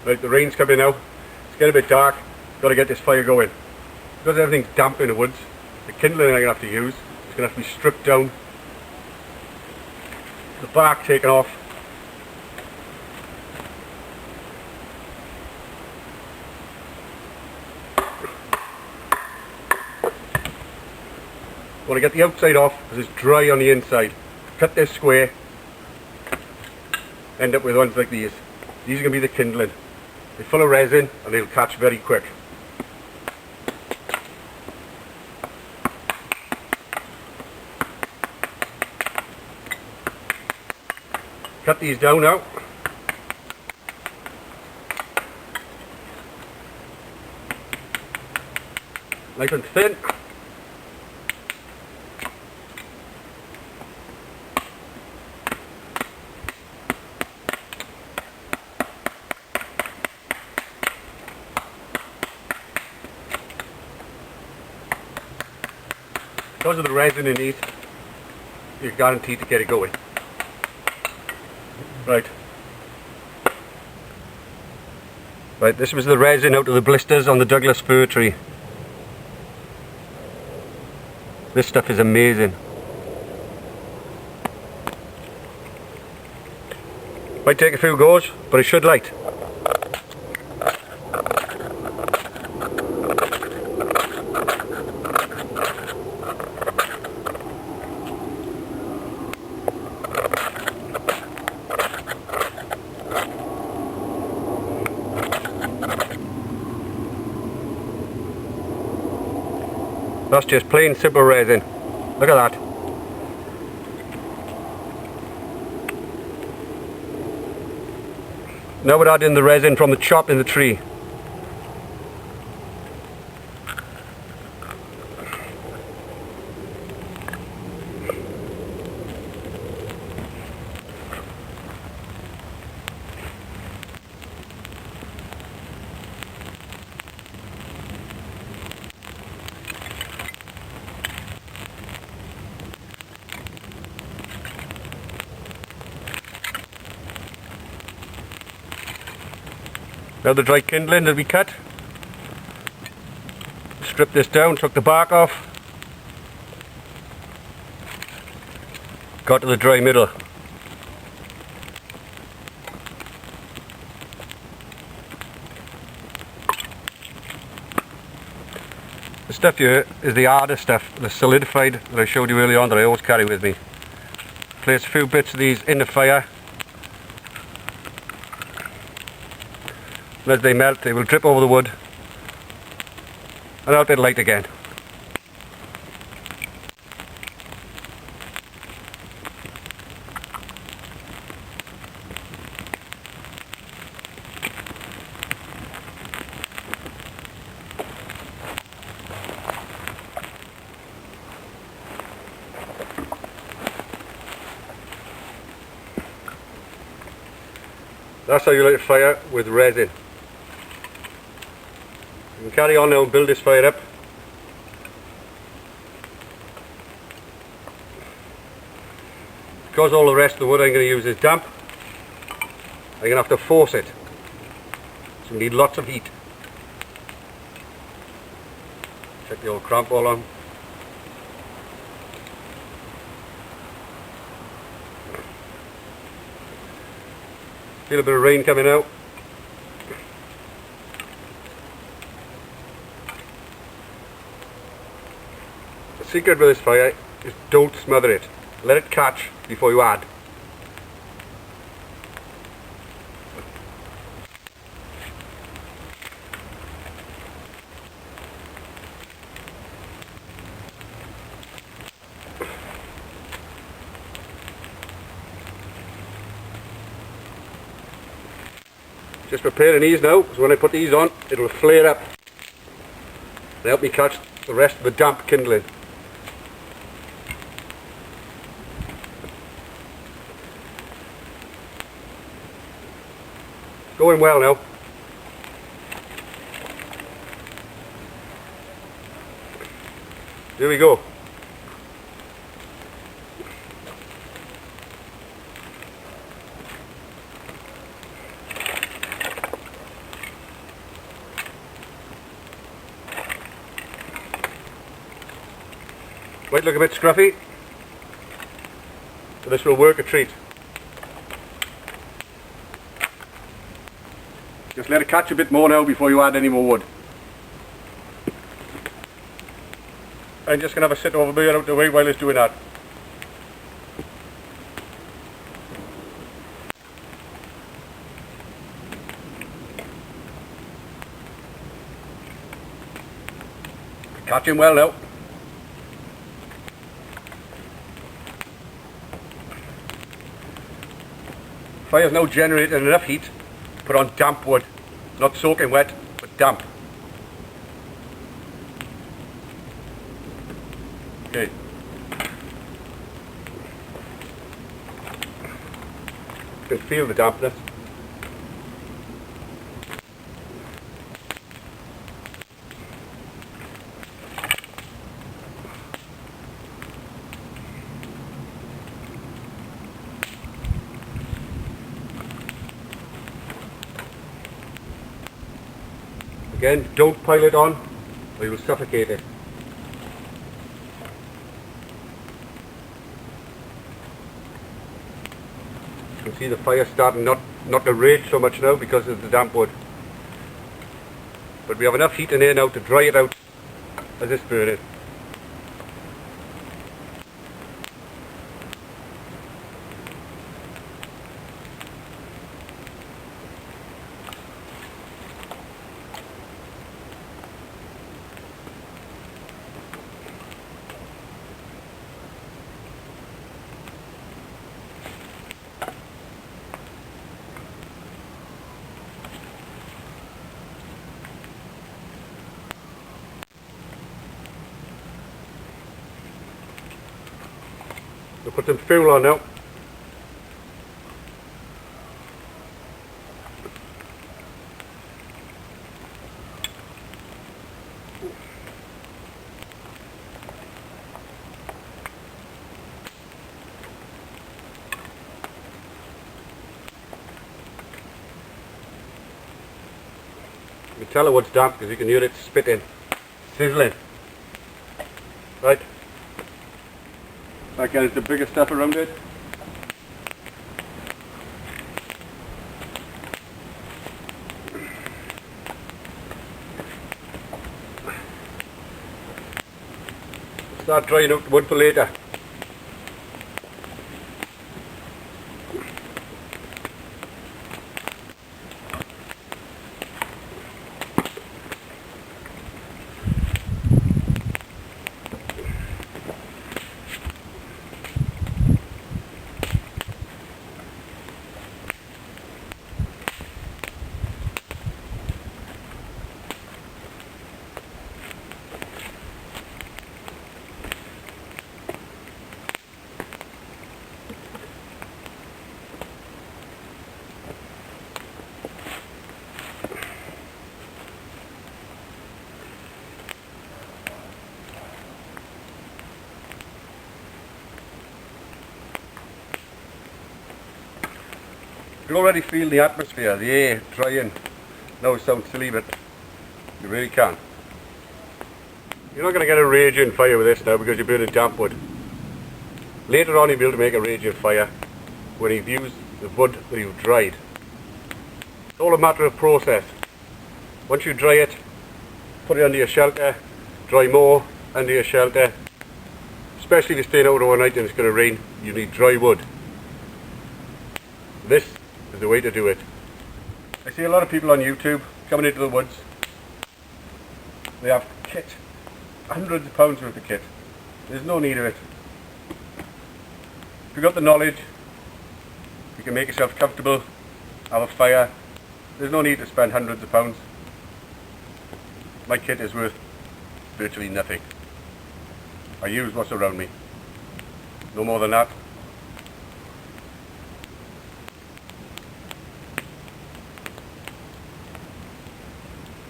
Right, the rain's coming now. It's getting a bit dark. Got to get this fire going. Because everything's damp in the woods, the kindling I'm going to have to use is going to have to be stripped down, the bark taken off. Want to get the outside off because it's dry on the inside. Cut this square, end up with ones like these. These are going to be the kindling. They're full of resin and they'll catch very quick. Cut these down now. Nice and thin. Because of the resin in these, you're guaranteed to get it going. Right, this was the resin out of the blisters on the Douglas fir tree. This stuff is amazing. Might take a few goes, but it should light. That's just plain simple resin. Look at that. Now we're adding the resin from the chop in the tree. Now the dry kindling that we cut. Strip this down, took the bark off. Got to the dry middle. The stuff here is the harder stuff, the solidified that I showed you earlier on that I always carry with me. Place a few bits of these in the fire. And as they melt, they will drip over the wood and out it'll light again. That's how you light a fire with resin. You can carry on now and build this fire up. Because all the rest of the wood I'm going to use is damp, I'm going to have to force it. So we need lots of heat. Check the old cramp ball on. Feel a bit of rain coming out. The secret with this fire is don't smother it. Let it catch before you add. Just preparing these now, so when I put these on, it'll flare up. They help me catch the rest of the damp kindling. Going well now. Here we go. Might look a bit scruffy, but this will work a treat. Just let it catch a bit more now before you add any more wood. I'm just going to have a sit over here out the way while it's doing that. Catching well now. Fire's now generating enough heat to put on damp wood. Not soaking wet, but damp. Okay. You can feel the dampness. Again, don't pile it on or you'll suffocate it. You can see the fire starting not to rage so much now because of the damp wood. But we have enough heat in here now to dry it out as it's burning. We'll put some fuel on now. You can tell the wood's damp because you can hear it spitting, sizzling. Right. That gets the bigger stuff around it. Start drying out the wood for later. You can already feel the atmosphere, the air drying. Now it sounds silly, but you really can. You're not going to get a raging fire with this now because you're burning damp wood. Later on you'll be able to make a raging fire when you've used the wood that you've dried. It's all a matter of process. Once you dry it, put it under your shelter, dry more under your shelter. Especially if you're staying out overnight and it's going to rain, you need dry wood. This is the way to do it. I see a lot of people on YouTube coming into the woods. They have kit, hundreds of pounds worth of kit. There's no need of it. If you've got the knowledge, you can make yourself comfortable, have a fire. There's no need to spend hundreds of pounds. My kit is worth virtually nothing. I use what's around me. No more than that.